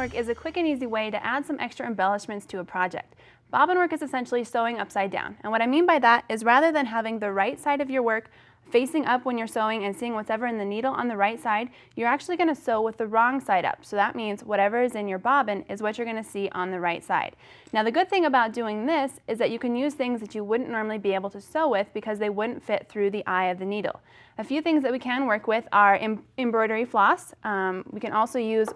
work is a quick and easy way to add some extra embellishments to a project. Bobbin work is essentially sewing upside down, and what I mean by that is rather than having the right side of your work facing up when you're sewing and seeing whatever in the needle on the right side, you're actually going to sew with the wrong side up. So that means whatever is in your bobbin is what you're going to see on the right side. Now the good thing about doing this is that you can use things that you wouldn't normally be able to sew with because they wouldn't fit through the eye of the needle. A few things that we can work with are embroidery floss. We can also use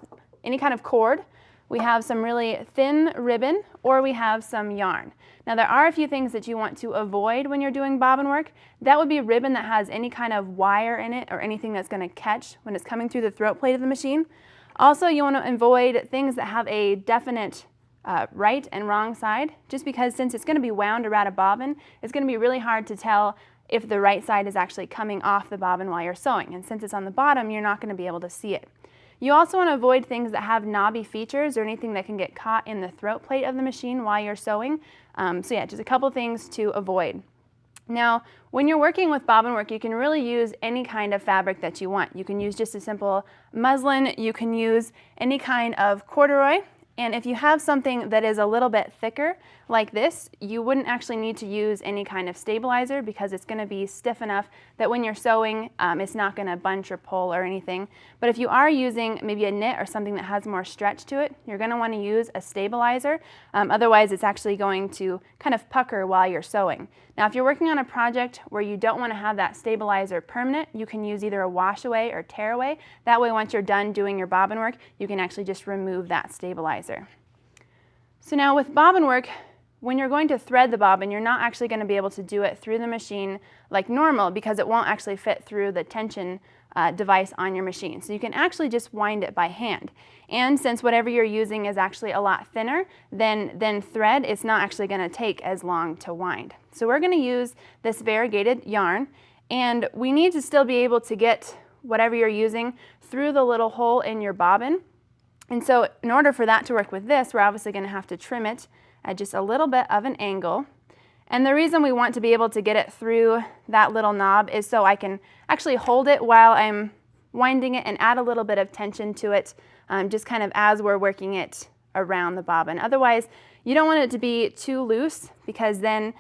any kind of cord. We have some really thin ribbon, or we have some yarn. Now there are a few things that you want to avoid when you're doing bobbin work. That would be ribbon that has any kind of wire in it or anything that's going to catch when it's coming through the throat plate of the machine. Also, you want to avoid things that have a definite right and wrong side, just because since it's going to be wound around a bobbin, it's going to be really hard to tell if the right side is actually coming off the bobbin while you're sewing. And since it's on the bottom, you're not going to be able to see it. You also want to avoid things that have knobby features or anything that can get caught in the throat plate of the machine while you're sewing. So yeah, just a couple things to avoid. Now, when you're working with bobbin work, you can really use any kind of fabric that you want. You can use just a simple muslin, you can use any kind of corduroy, and if you have something that is a little bit thicker like this, you wouldn't actually need to use any kind of stabilizer because it's going to be stiff enough that when you're sewing, it's not going to bunch or pull or anything. But if you are using maybe a knit or something that has more stretch to it, you're going to want to use a stabilizer. Otherwise, it's actually going to kind of pucker while you're sewing. Now, if you're working on a project where you don't want to have that stabilizer permanent, you can use either a wash away or tear away. That way, once you're done doing your bobbin work, you can actually just remove that stabilizer. So now with bobbin work, when you're going to thread the bobbin, you're not actually going to be able to do it through the machine like normal because it won't actually fit through the tension device on your machine. So you can actually just wind it by hand. And since whatever you're using is actually a lot thinner than thread, it's not actually going to take as long to wind. So we're going to use this variegated yarn, and we need to still be able to get whatever you're using through the little hole in your bobbin. And so in order for that to work with this, we're obviously going to have to trim it at just a little bit of an angle. And the reason we want to be able to get it through that little knob is so I can actually hold it while I'm winding it and add a little bit of tension to it, just kind of as we're working it around the bobbin. Otherwise, you don't want it to be too loose because then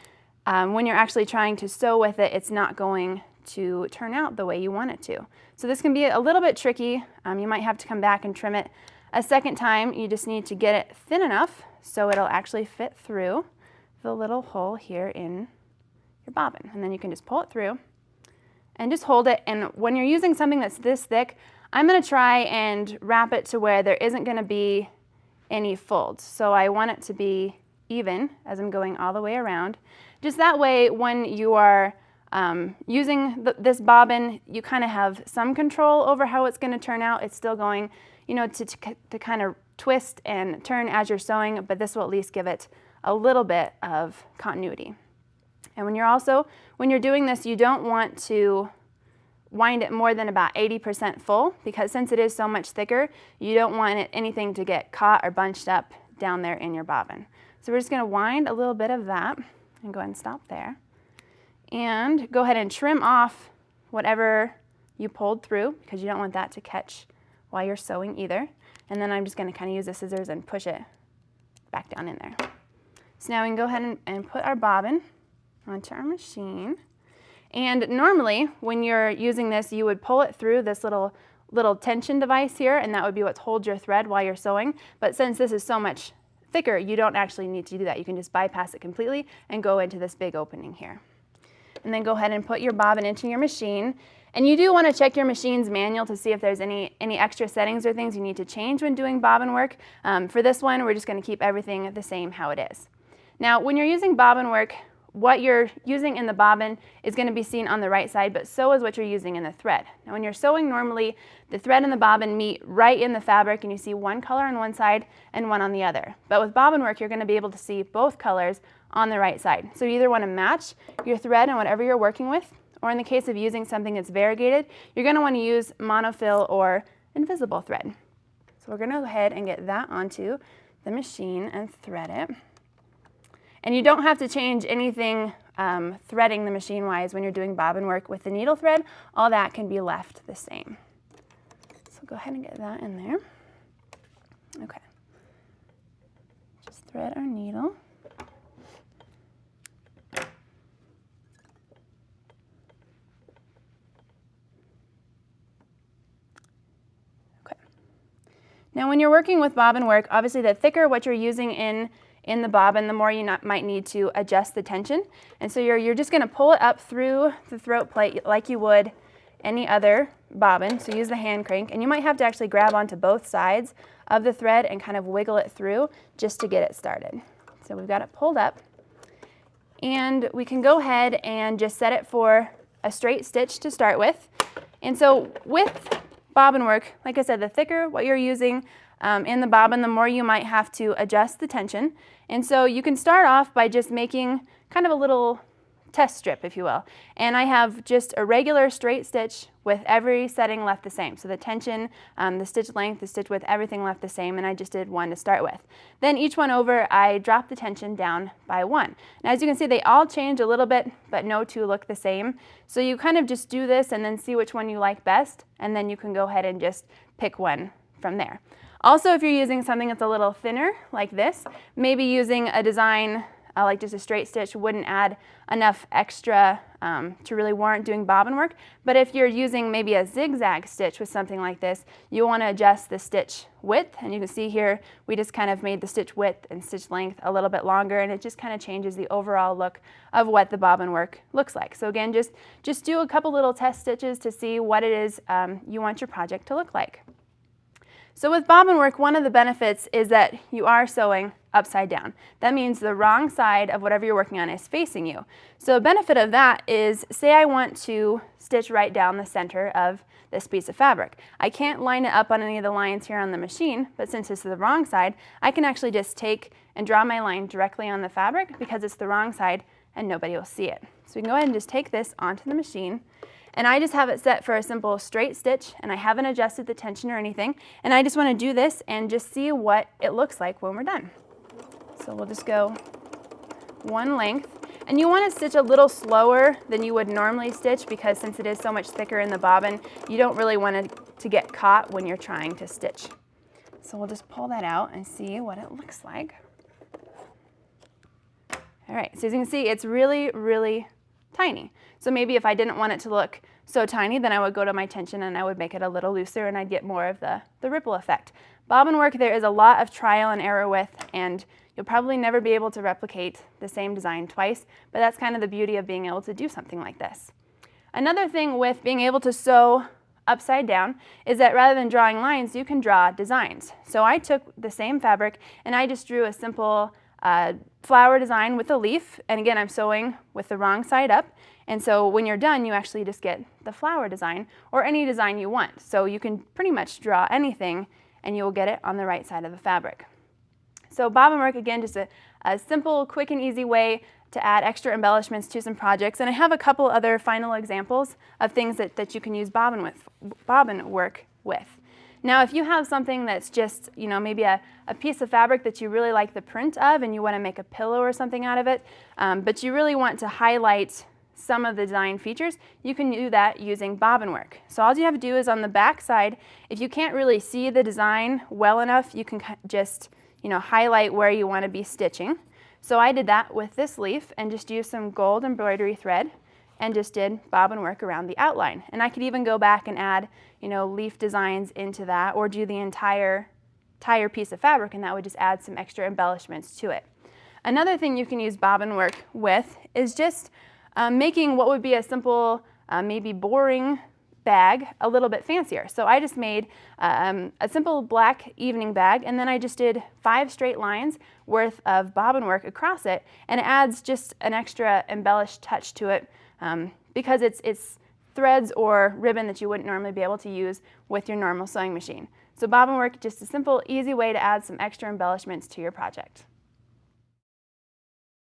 when you're actually trying to sew with it, it's not going to turn out the way you want it to. So this can be a little bit tricky. You might have to come back and trim it a second time. You just need to get it thin enough so it'll actually fit through the little hole here in your bobbin. And then you can just pull it through and just hold it. And when you're using something that's this thick, I'm going to try and wrap it to where there isn't going to be any folds. So I want it to be even as I'm going all the way around. Just that way, when you are using this bobbin, you kind of have some control over how it's going to turn out. It's still going, you know, to kind of twist and turn as you're sewing, but this will at least give it a little bit of continuity. And when you're doing this, you don't want to wind it more than about 80% full, because since it is so much thicker, you don't want anything to get caught or bunched up down there in your bobbin. So we're just going to wind a little bit of that and go ahead and stop there. And go ahead and trim off whatever you pulled through, because you don't want that to catch while you're sewing either. And then I'm just going to kind of use the scissors and push it back down in there. So now we can go ahead and put our bobbin onto our machine. And normally when you're using this, you would pull it through this little tension device here, and that would be what holds your thread while you're sewing. But since this is so much thicker, you don't actually need to do that. You can just bypass it completely and go into this big opening here. And then go ahead and put your bobbin into your machine. And you do want to check your machine's manual to see if there's any extra settings or things you need to change when doing bobbin work. For this one, we're just going to keep everything the same how it is. Now, when you're using bobbin work, what you're using in the bobbin is going to be seen on the right side, but so is what you're using in the thread. Now, when you're sewing normally, the thread and the bobbin meet right in the fabric, and you see one color on one side and one on the other. But with bobbin work, you're going to be able to see both colors on the right side. So you either want to match your thread and whatever you're working with, or in the case of using something that's variegated, you're going to want to use monofill or invisible thread. So we're going to go ahead and get that onto the machine and thread it. And you don't have to change anything threading the machine-wise when you're doing bobbin work with the needle thread. All that can be left the same. So go ahead and get that in there. Okay. thread our needle. Now when you're working with bobbin work, obviously the thicker what you're using in the bobbin, the more you might need to adjust the tension. And so you're just going to pull it up through the throat plate like you would any other bobbin. So use the hand crank, and you might have to actually grab onto both sides of the thread and kind of wiggle it through just to get it started. So we've got it pulled up, and we can go ahead and just set it for a straight stitch to start with. And so with bobbin work, like I said, the thicker what you're using in the bobbin, the more you might have to adjust the tension. And so you can start off by just making kind of a little test strip, if you will. And I have just a regular straight stitch with every setting left the same. So the tension, the stitch length, the stitch width, everything left the same, and I just did one to start with. Then each one over, I drop the tension down by one. And as you can see, they all change a little bit, but no two look the same. So you kind of just do this and then see which one you like best, and then you can go ahead and just pick one from there. Also, if you're using something that's a little thinner, like this, maybe using a design like just a straight stitch wouldn't add enough extra to really warrant doing bobbin work. But if you're using maybe a zigzag stitch with something like this, you want to adjust the stitch width. And you can see here, we just kind of made the stitch width and stitch length a little bit longer, and it just kind of changes the overall look of what the bobbin work looks like. So again, just do a couple little test stitches to see what it is you want your project to look like. So with bobbin work, one of the benefits is that you are sewing upside down. That means the wrong side of whatever you're working on is facing you. So a benefit of that is, say I want to stitch right down the center of this piece of fabric. I can't line it up on any of the lines here on the machine, but since it's the wrong side, I can actually just take and draw my line directly on the fabric because it's the wrong side and nobody will see it. So we can go ahead and just take this onto the machine. And I just have it set for a simple straight stitch, and I haven't adjusted the tension or anything. And I just want to do this and just see what it looks like when we're done. So we'll just go one length. And you want to stitch a little slower than you would normally stitch, because since it is so much thicker in the bobbin, you don't really want it to get caught when you're trying to stitch. So we'll just pull that out and see what it looks like. All right, so as you can see, it's really, really tiny. So maybe if I didn't want it to look so tiny, then I would go to my tension and I would make it a little looser, and I'd get more of the ripple effect. Bobbin work there is a lot of trial and error with, and you'll probably never be able to replicate the same design twice, but that's kind of the beauty of being able to do something like this. Another thing with being able to sew upside down is that rather than drawing lines, you can draw designs. So I took the same fabric and I just drew a simple flower design with a leaf, and again I'm sewing with the wrong side up, and so when you're done you actually just get the flower design or any design you want. So you can pretty much draw anything and you'll get it on the right side of the fabric. So bobbin work, again, just a simple, quick and easy way to add extra embellishments to some projects, and I have a couple other final examples of things that you can use bobbin work with. Now, if you have something that's just, maybe a piece of fabric that you really like the print of and you want to make a pillow or something out of it, but you really want to highlight some of the design features, you can do that using bobbin work. So all you have to do is on the back side, if you can't really see the design well enough, you can just, highlight where you want to be stitching. So I did that with this leaf and just used some gold embroidery thread and just did bobbin work around the outline. And I could even go back and add, leaf designs into that, or do the entire piece of fabric, and that would just add some extra embellishments to it. Another thing you can use bobbin work with is just making what would be a simple, maybe boring bag a little bit fancier. So I just made a simple black evening bag, and then I just did 5 straight lines worth of bobbin work across it, and it adds just an extra embellished touch to it because it's threads or ribbon that you wouldn't normally be able to use with your normal sewing machine. So bobbin work, just a simple, easy way to add some extra embellishments to your project.